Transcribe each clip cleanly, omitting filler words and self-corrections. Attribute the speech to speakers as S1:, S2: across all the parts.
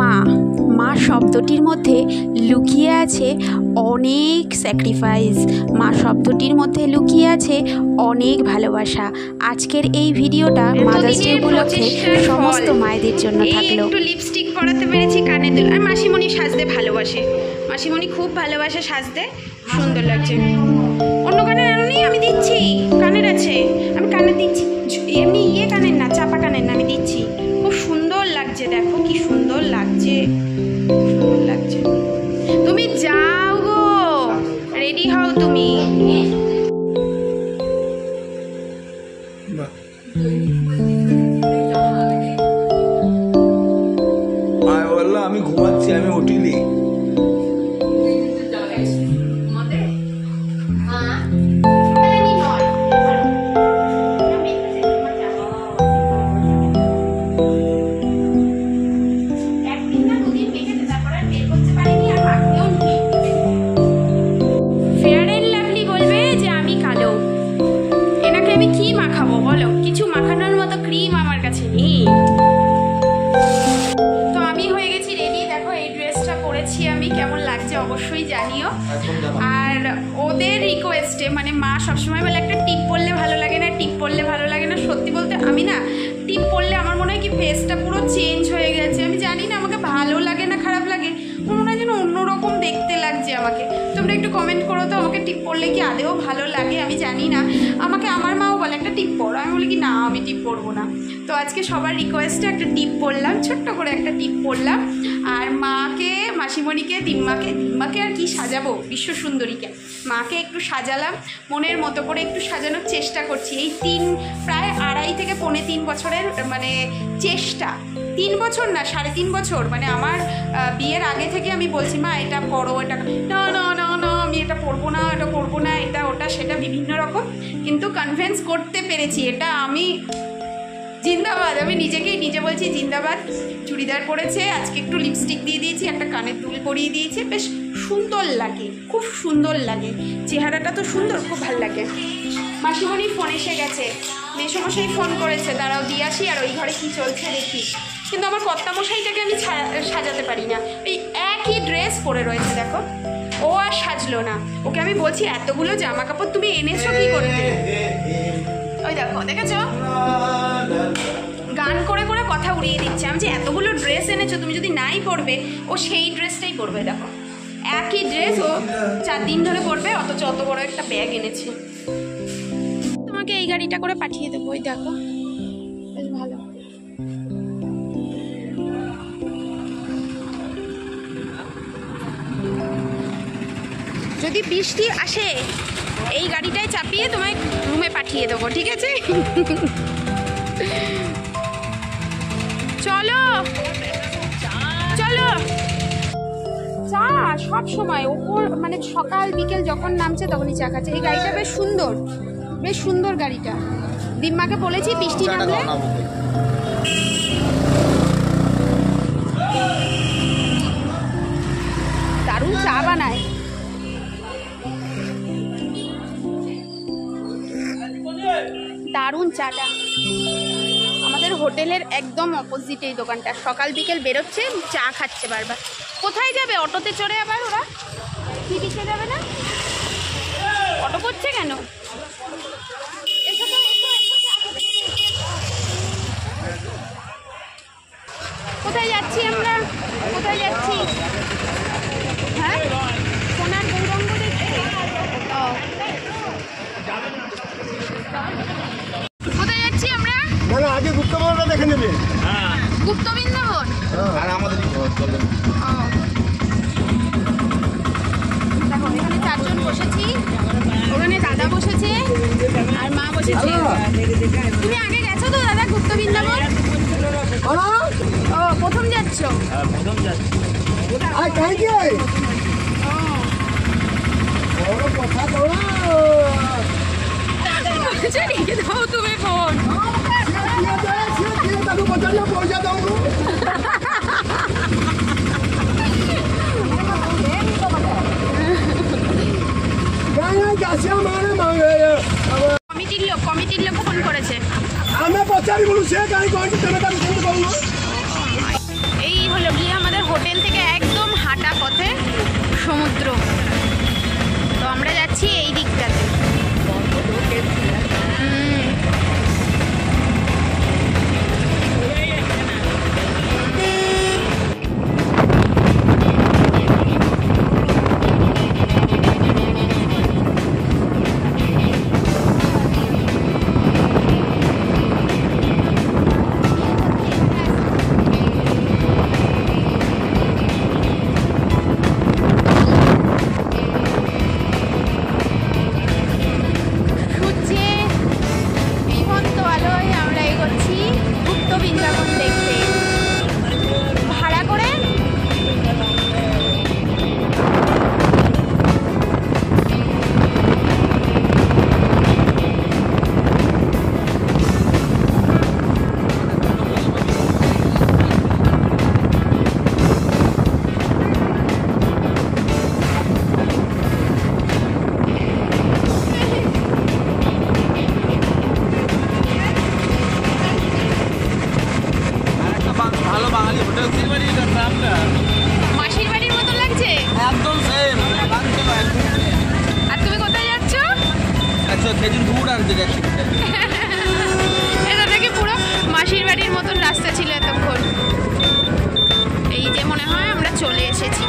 S1: মা মা শব্দটির মধ্যে লুকিয়ে আছে অনেক স্যাক্রিফাইস, মা শব্দটির মধ্যে লুকিয়ে আছে অনেক ভালোবাসা। আজকের এই ভিডিওটা মাদার্স ডে উপলক্ষে সমস্ত মায়েদের জন্য থাকলো।
S2: একটু লিপস্টিক পরাতে পেরেছি, কানে দুল। আর মাসিমণি সাজতে ভালোবাসে, মাসিমণি খুব ভালোবাসে সাজতে, সুন্দর লাগছে। অন্য কানের আনুনি, আমি দিচ্ছি, কানের আছে, আমি কানের দিচ্ছি, এমনি কানের না, চাপা কানের না, আমি দিচ্ছি। খুব সুন্দর লাগছে, দেখো কি সুন্দর লাগছে, সুন্দর লাগছে। তুমি যাও গো, রেডি হও তুমি।
S3: আমি ঘুমাচ্ছি, আমি উঠিনি।
S2: অবশ্যই জানিও। আর ওদের রিকোয়েস্টে, মানে মা সবসময় বলে একটা টিপ পরলে ভালো লাগে না, টিপ পরলে ভালো লাগে না। সত্যি বলতে আমি না টিপ পরলে আমার মনে হয় কি ফেসটা পুরো চেঞ্জ হয়ে গেছে। আমি জানি না আমাকে ভালো লাগে না খারাপ লাগে, আমার মনে হয় যেন অন্যরকম দেখতে লাগছে আমাকে। তোমরা একটু কমেন্ট করো তো, আমাকে টিপ পরলে কি আদেও ভালো লাগে? আমি জানি না। আমাকে আমার মাও বলে একটা টিপ পরো, আমি বলি কি না আমি টিপ পরবো না। তো আজকে সবার রিকোয়েস্টে একটা টিপ পরলাম, ছোট্ট করে একটা টিপ পরলাম। আর মাকে, মাসিমণিকে, দিম্মাকে আর কি সাজাবো, বিশ্ব সুন্দরীকে, মাকে একটু সাজালাম মনের মতো করে, একটু সাজানোর চেষ্টা করছি। এই প্রায় 2.5 থেকে 3.25 বছরের মানে চেষ্টা, 3 বছর না 3.5 বছর, মানে আমার বিয়ের আগে থেকে আমি বলছি মা এটা পড়ো, এটা না না না না আমি এটা পড়বো না, এটা করবো না, এটা ওটা সেটা বিভিন্ন রকম, কিন্তু কনভিন্স করতে পেরেছি। এটা আমি জিন্দাবাদ, আমি নিজে বলছি জিন্দাবাদ। চুড়িদার পরেছে, আজকে একটু লিপস্টিক দিয়ে দিয়েছি, একটা কানের দুল পরিয়ে দিয়েছি, বেশ সুন্দর লাগে, খুব সুন্দর লাগে, চেহারাটা তো সুন্দর, খুব ভালো লাগে। মাসিমণির ফোন এসে গেছে, মেসোমশাই ফোন করেছে, দাঁড়াও দিয়ে আসি, আর ওই ঘরে কী চলছে দেখি। কিন্তু আমার কর্তামশাইটাকে আমি সাজাতে পারি না, এই একই ড্রেস পরে রয়েছে, দেখো ও আর সাজলো না। ওকে আমি বলছি এতগুলো জামা কাপড় তুমি এনেছো কী করতে? ওই দেখো, দেখেছো গান করে করে কথা উড়িয়ে দিচ্ছে। আমি যে এতগুলো ড্রেস এনেছো, তুমি যদি নাই পরবে, ও সেই ড্রেসটাই পরবে। দেখো একই ড্রেস ও 4 দিন ধরে পরবে, অথচ অত বড় একটা ব্যাগ এনেছে। তোমাকে এই গাড়িটা করে পাঠিয়ে দেবো, ওই দেখো বেশ ভালো। যদি বৃষ্টি আসে এই গাড়িটায় চাপিয়ে তোমায় রুমে পাঠিয়ে দেবো, ঠিক আছে? চলো চলো। চা সব সময় ওপর, মানে সকাল বিকেল যখন নামছে তখনই চা খাচ্ছে। এই গাড়িটা বেশ সুন্দর, বেশ সুন্দর গাড়িটা। দিম্মাকে বলেছি বৃষ্টি নামলে দারুণ চা বানায়। দারুণ চাটা। আমাদের হোটেলের একদম অপোজিট এই দোকানটা। সকাল বিকেল বেরোচ্ছে, চা খাচ্ছে বারবার। কোথায় যাবে? অটোতে চড়ে আবার ওরা কি দিকে যাবে না? অটো করছে কেন? কোথায় যাচ্ছি আমরা? কোথায় যাচ্ছি? হ্যাঁ, সোনার গৌরঙ্গ দেখতে। কোথায় যাচ্ছি আমরা?
S3: বলো আগে গুপ্তবনটা দেখে নেবে।
S2: হ্যাঁ, গুপ্ত বৃন্দাবন।
S3: আর আমাদেরই ঘর চলে।
S2: দেখো এখানে 4 জন বসেছি, ওখানে দাদা বসেছে আর মা বসেছে। তুমি আগে গেছো তো দাদা গুপ্ত বৃন্দাবন? ও প্রথম যাচ্ছ?
S3: হ্যাঁ প্রথম যাচ্ছি। আর কাই কে? ও বড় কথা বলো।
S2: আচ্ছা রেখে দাও তুমি ফোন।
S3: পয়সা দাও।
S2: কমিটির লোক ফোন করেছে।
S3: আমি পচারি বলু সে গাড়ি কোন তেমন কাজ করতে পারবো।
S2: এই হলো যাচ্ছি এই দিকটাতে। মাসির বাড়ির মতো লাগছে
S3: একদম সেম।
S2: আর তুমি কোথায় যাচ্ছ?
S3: খেজুর গুড় আর যাচ্ছি।
S2: এটা থেকে পুরো মাসির বাড়ির মতন রাস্তা ছিল এতক্ষণ। এই যে মনে হয় আমরা চলে এসেছি।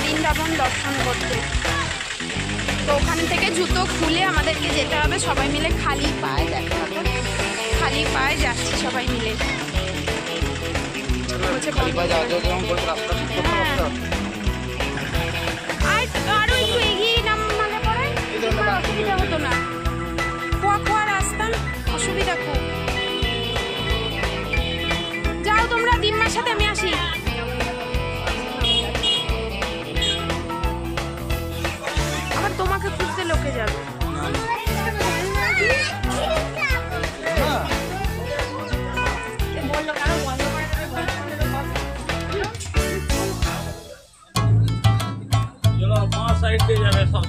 S2: বৃন্দাবন দর্শন করতে, তো ওখান থেকে জুতো খুলে আমাদেরকে যেতে হবে। সবাই মিলে খালি পায়ে, দেখা হবে খালি পায়ে যাচ্ছি সবাই মিলে। আরো একটু এগিয়ে নামলে পরে অসুবিধা হতো না, খোয়া খোয়া রাস্তা, অসুবিধা খুব। যাও তোমরা, দিম্মার সাথে আমি আসি। তোমাকে খুঁজতে লোকে যাবে।
S4: সাইড দিয়ে যাবে সব।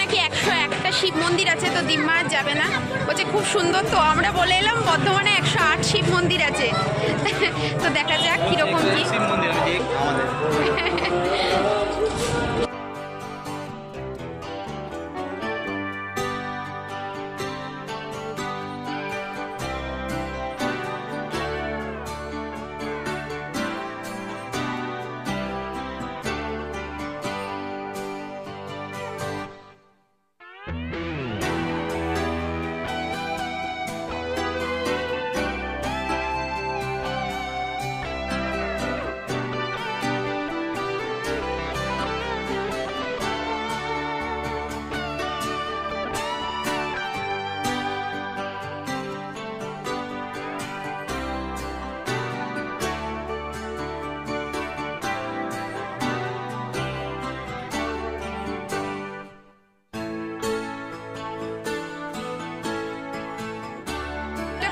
S2: নাকি 101টা শিব মন্দির আছে, তো দিম্মা যাবে না, বলছে খুব সুন্দর। তো আমরা বলে এলাম বর্ধমানে 108 শিব মন্দির আছে। তো দেখা যাক কিরকম কি শিব মন্দির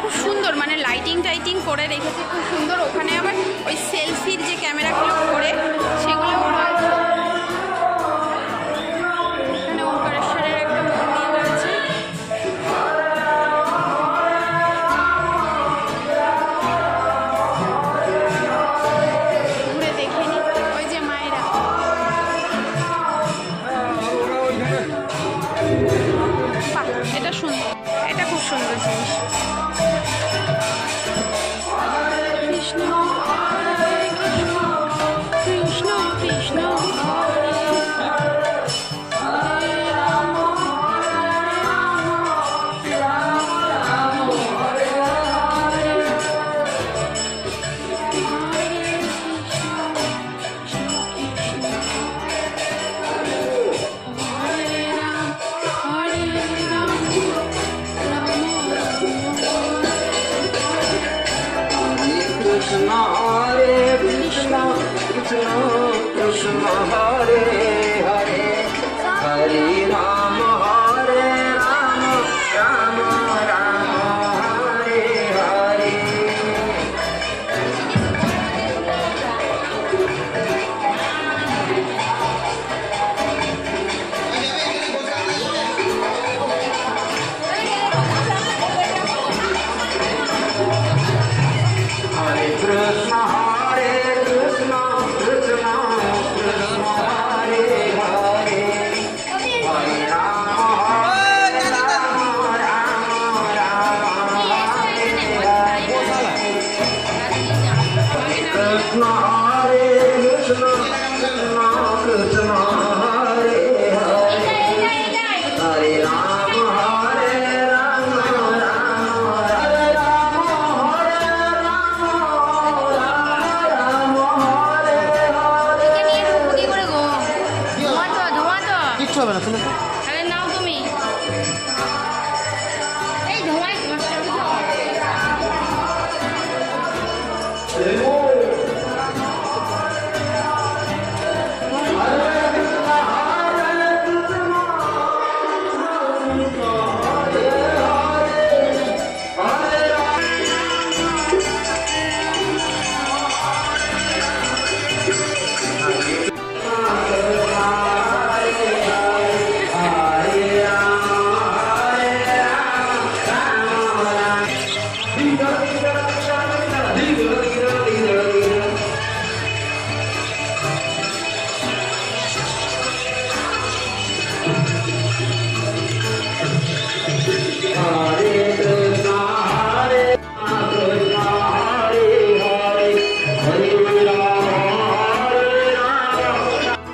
S2: খুব সুন্দর, মানে লাইটিং টাইটিং করে রেখেছে খুব সুন্দর। ওখানে আবার ওই সেলফির যে ক্যামেরাগুলো করে সেগুলো রয়েছে। এখানে ওঙ্কারেশ্বরের একটা মন্দির রয়েছে। ঘুরে দেখে নি ওই যে মায়েরা। এটা সুন্দর, এটা খুব সুন্দর জিনিস। কৃষ্ণ হরে কৃষ্ণ, কৃষ্ণ কৃষ্ণ হরে হরে রাম, হরে রাম, রাম রাম হরে হরে, হরে কৃষ্ণ, কৃষ্ণ কৃষ্ণ হরে রাম, হরে Ram, Ram Ram
S5: Krishna Hare Krishna Krishna Krishna Hare Hare Hare Rama Hare Rama Rama Rama Hare Hare Hare Krishna Hare Krishna Krishna Krishna Hare Hare Hare Rama Hare Rama Rama Rama Hare Hare Krishna Hare Krishna Krishna Krishna Hare Hare Hare Rama Hare Rama Rama Hare Rama Hare Rama Rama Hare Hare
S3: কিচ্ছু হবে না, শুনে তো।
S2: আরে নাও তুমি। এই ধোঁয়ায়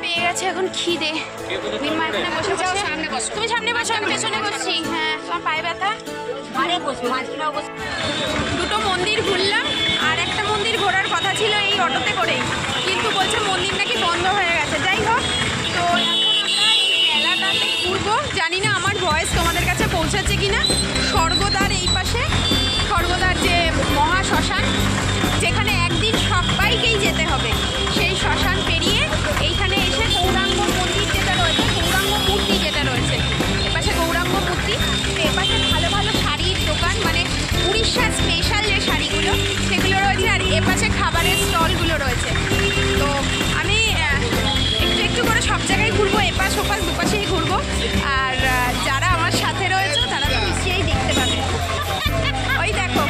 S2: পেয়ে গেছে এখন খিদে। মিনমা এখানে বসে বসে, তুমি সামনে বসো, আমি পেছনে বসছি। হ্যাঁ, তোমার পায়ে ব্যথা। দুটো মন্দির ঘুরলাম, আর একটা মন্দির ঘোরার কথা ছিল এই অটোতে করেই, কিন্তু বলছে মন্দির নাকি বন্ধ হয়ে গেছে। যাই হোক, তো এখন আমরা এই মেলাটাতে ঘুরবো। জানি না আমার ভয়েস তোমাদের কাছে পৌঁছাচ্ছে কিনা। স্বর্গদ্বার এই পাশে, স্বর্গদ্বার যে মহা শ্মশান, যেখানে একদিন সবাইকেই যেতে হবে, সেই শ্মশান পেরিয়ে এইখানে এসে গৌরাঙ্গ মন্দির যেটা রয়েছে, গৌরাঙ্গ মূর্তি যেটা রয়েছে, এপাশে গৌরাঙ্গ মূর্তি, এপাশে ভালো ভালো শাড়ির দোকান, মানে উড়িষ্যার স্পেশাল যে শাড়িগুলো সেগুলো রয়েছে, আর এপাশে খাবারের স্টলগুলো রয়েছে। তো আমি একটু একটু করে সব জায়গায় ঘুরবো, এপাশ ওপাশ দুপাশেই ঘুরবো। আর যারা আমার সাথে রয়েছে তারা তো নিশ্চয়ই দেখতে পাবে। ওই দেখো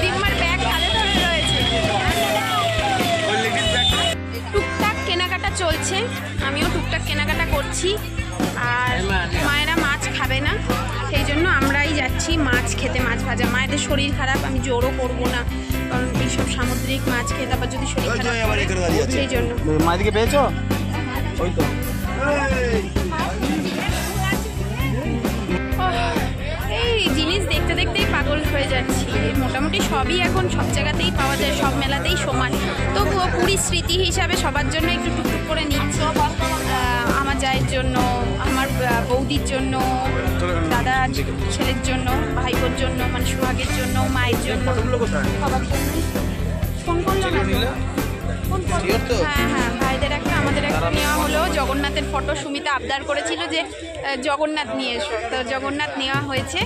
S2: দিম্মার ব্যাগ কাঁধে ধরে রয়েছে। টুকটাক কেনাকাটা চলছে, আমিও টুকটাক কেনাকাটা করছি। আর মায়েরা মাছ খাবে না, সেই জন্য আমরাই যাচ্ছি মাছ খেতে, মাছ ভাজা। মায়েদের শরীর খারাপ, আমি জোরও করবো না, কারণ এইসব সামুদ্রিক মাছ খেয়ে তারপর যদি শরীর খারাপ করে, সেই জন্য।
S3: মাদিকে পেয়েছো? ওই তো।
S2: এই জিনিস দেখতে দেখতেই পাগল হয়ে যাচ্ছি। মোটামুটি সবই এখন সব জায়গাতেই পাওয়া যায়, সব মেলাতেই সমান। তবুও পুরীর স্মৃতি হিসাবে সবার জন্য একটু টুকটুক করে নিচ্ছি। আমার জায়ের জন্য, আমার বৌদির জন্য, দাদা ছেলের জন্য, ভাইবোর জন্য, মানে সোহাগের জন্য, মায়ের জন্য, সবার জন্য। ফোন করলো না তো? হ্যাঁ হ্যাঁ, ভাইদের একটা আমাদের একটা নেওয়া হলো। জগন্নাথের ফটো সুমিতা আবদার করেছিল যে জগন্নাথ নিয়ে এসো, তো জগন্নাথ নেওয়া হয়েছে।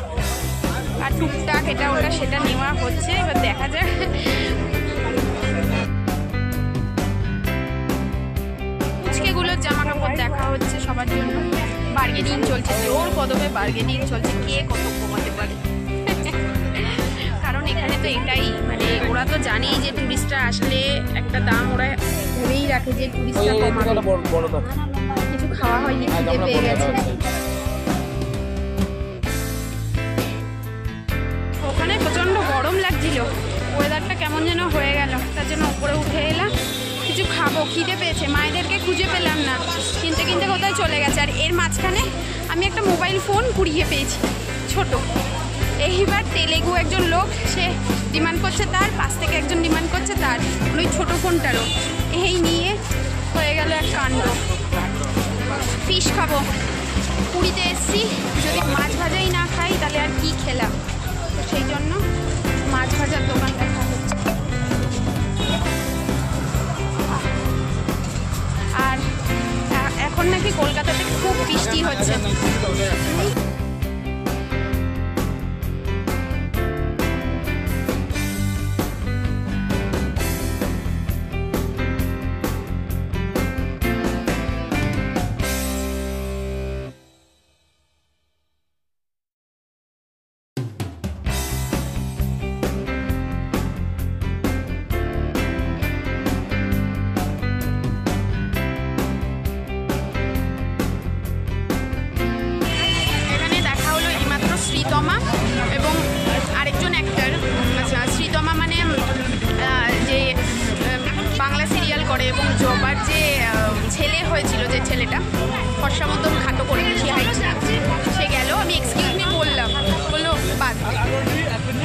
S2: আর টুকটাক এটা ওটা সেটা নেওয়া হচ্ছে, এবার দেখা যাক। পুচকেগুলোর জামা কাপড় দেখা হচ্ছে সবার জন্য, বার্গেনিং চলছে, জোর কদমে বার্গেনিং চলছে, কে কত কমাতে পারে। কারণ এখানে তো এটাই মানে ওরা তো জানেই যে টুরিস্টরা আসলে একটা দাম ওরা ভেবেই রাখে যে টুরিস্টরা কমাবে। কিছু খাওয়া হয়নি, খিদে পেয়ে গেছে। ওখানে প্রচণ্ড গরম লাগছিল, ওয়েদারটা কেমন যেন হয়ে গেল, তার জন্য উপরে উঠে এলাম কিছু খাবো, খিদে পেয়েছে। মায়েদেরকে খুঁজে পেলাম না, কিনতে কিনতে কোথায় চলে গেছে। আর এর মাঝখানে আমি একটা মোবাইল ফোন কুড়িয়ে পেয়েছি ছোট। এইবার তেলেগু একজন লোক সে ডিমান্ড করছে তার, পাশ থেকে একজন ডিমান্ড করছে তার, ওই ছোটো ফোনটারও। এই নিয়ে হয়ে গেল এক কাণ্ড। ফিশ খাবো, পুরীতে এসছি, যদি মাছ ভাজাই না খাই তাহলে আর কি খেলাম, তো সেই জন্য মাছ ভাজার দোকান দেখা হচ্ছে। আর এখন নাকি কলকাতাতে খুব বৃষ্টি হচ্ছে। শ্রীতমা এবং আরেকজন অ্যাক্টর, শ্রীতমা মানে যে বাংলা সিরিয়াল করে এবং জবার যে ছেলে হয়েছিল, যে ছেলেটা ফর্সা মতন খাটো করে বেশি হাইট, সে গেল। আমি এক্সকিউজ মি বললাম, বললো বাদ,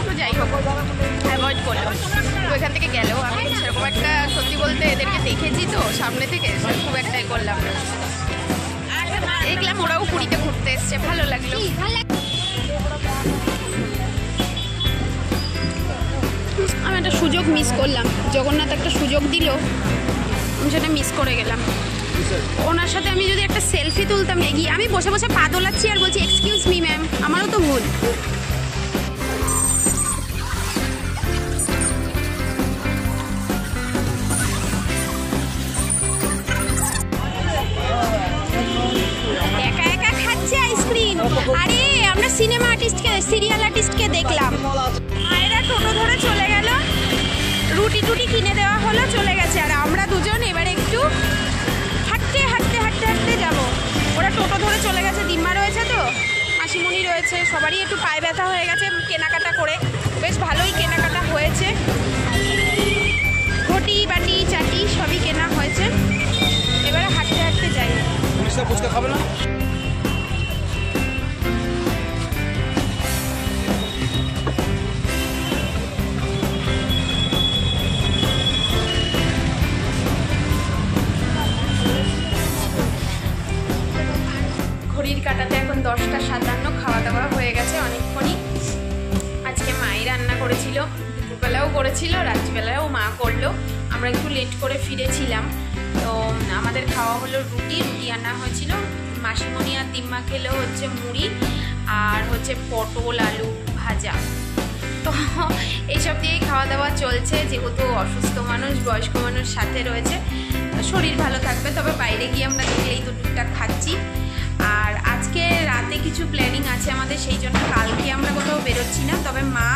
S2: তো যাই হোক অ্যাভয়েড করলাম। তো এখান থেকে গেলেও আমি সেরকম একটা, সত্যি বলতে এদেরকে দেখেছি তো সামনে থেকে, খুব একটাই করলাম না। দেখলাম ওরাও পুরীতে ঘুরতে এসছে, ভালো লাগলো। আমি একটা সুযোগ মিস করলাম, জগন্নাথ একটা সুযোগ দিল, আমি সেটা মিস করে গেলাম। ওনার সাথে আমি যদি একটা সেলফি তুলতাম এগিয়ে, আমি বসে বসে পা দোলাচ্ছি আর বলছি এক্সকিউজ মি ম্যাম, আমারও তো ভুল। একা একা খাচ্ছে আইসক্রিম। আরে আমরা সিনেমা আর্টিস্টকে, সিরিয়াল আর্টিস্টকে দেখলাম। মায়েরা টোটো ধরে চলে গেল, রুটি টুটি কিনে দেওয়া হলো, চলে গেছে। আর আমরা দুজন এবার একটু হাঁটতে হাঁটতে হাঁটতে হাঁটতে যাবো। ওরা টোটো ধরে চলে গেছে, দিম্মা রয়েছে তো, মাসিমণি রয়েছে, সবারই একটু পায়ে ব্যথা হয়ে গেছে কেনাকাটা করে। বেশ ভালোই কেনাকাটা হয়েছে, ঘটি বাটি চাটি সবই কেনা হয়েছে। এবারে হাঁটতে হাঁটতে যাই।
S3: ফুচকা খাবে না?
S2: ঘড়ির কাটাতে এখন 10:57, খাওয়া দাওয়া হয়ে গেছে অনেকক্ষণই। আজকে মাই রান্না করেছিল, দুপুরবেলাও করেছিল, রাত্রিবেলাও মা করলো। আমরা একটু লেট করে ফিরেছিলাম, তো আমাদের খাওয়া হলো রুটি আনা হয়েছিল। মাসিমণি আর দিম্মা খেলো হচ্ছে মুড়ি আর হচ্ছে পটল আলু ভাজা। তো এইসব দিয়েই খাওয়া দাওয়া চলছে, যেহেতু অসুস্থ মানুষ, বয়স্ক মানুষ সাথে রয়েছে, শরীর ভালো থাকবে। তবে বাইরে গিয়ে আমরা দেখলেই তো টুকটাক খাচ্ছি। আর আজকে রাতে কিছু প্ল্যানিং আছে আমাদের, সেই জন্য কালকে আমরা কোথাও বেরোচ্ছি না। তবে মা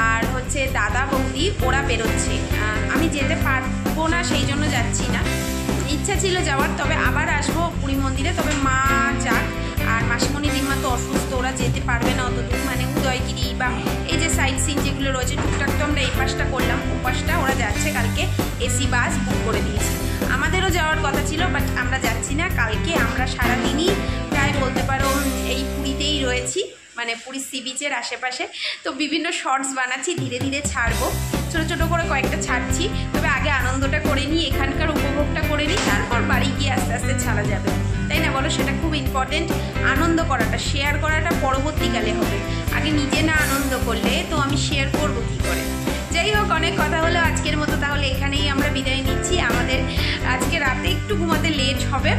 S2: আর হচ্ছে দাদা বৌদি ওরা বেরোচ্ছে, আমি যেতে পারবো না, সেই জন্য যাচ্ছি না। ইচ্ছা ছিল যাওয়ার, তবে আবার আসবো পুরী মন্দিরে। তবে মা যাক, আর মাসিমণি দিম্মা তো অসুস্থ, ওরা যেতে পারবে না অত দূর, মানে উদয়গিরি বা এই যে সাইড সিন যেগুলো রয়েছে টুকটাক, তো আমরা এই পাশটা করলাম, ও পাশটা ওরা যাচ্ছে। কালকে এসি বাস বুক করে দিয়েছি। আমাদেরও যাওয়ার কথা ছিল, বাট আমরা যাচ্ছি না। কালকে আমরা সারাদিনই প্রায় বলতে পারো এই পুরীতেই রয়েছি, মানে পুরী সি বিচের আশেপাশে। তো বিভিন্ন শর্টস বানাচ্ছি, ধীরে ধীরে ছাড়বো, ছোটো ছোটো করে কয়েকটা ছাড়ছি। তবে আগে আনন্দটা করে নিই, এখানকার উপভোগটা করে নিই, তারপর বাড়ি গিয়ে আস্তে আস্তে ছাড়া যাবে, তাই না বলো? সেটা খুব ইম্পর্টেন্ট। আনন্দ করাটা, শেয়ার করাটা পরবর্তীকালে হবে, আগে নিজে না আনন্দ করলে তো আমি শেয়ার করবো কী করে। যাই হোক, অনেক কথা হলো আজকের মতো, তাহলে এখানেই আমরা বিদায় নিচ্ছি। আমাদের আজকে রাতে একটু ঘুমাতে লেট হবে,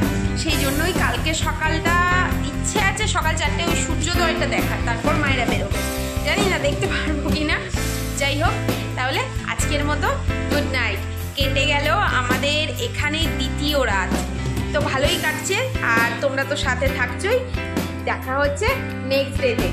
S2: সেই জন্যই কালকে সকালটা ইচ্ছে আছে সকাল 4টে ওই সূর্যোদয়টা দেখার, তারপর মায়েরা বেরোবে। জানি না দেখতে পারবো কি না। যাই হোক, তাহলে আজকের মতো গুড নাইট। কেটে গেল আমাদের এখানে দ্বিতীয় রাত, তো ভালোই কাটছে, আর তোমরা তো সাথে থাকছোই। দেখা হচ্ছে নেক্সট ডেতে।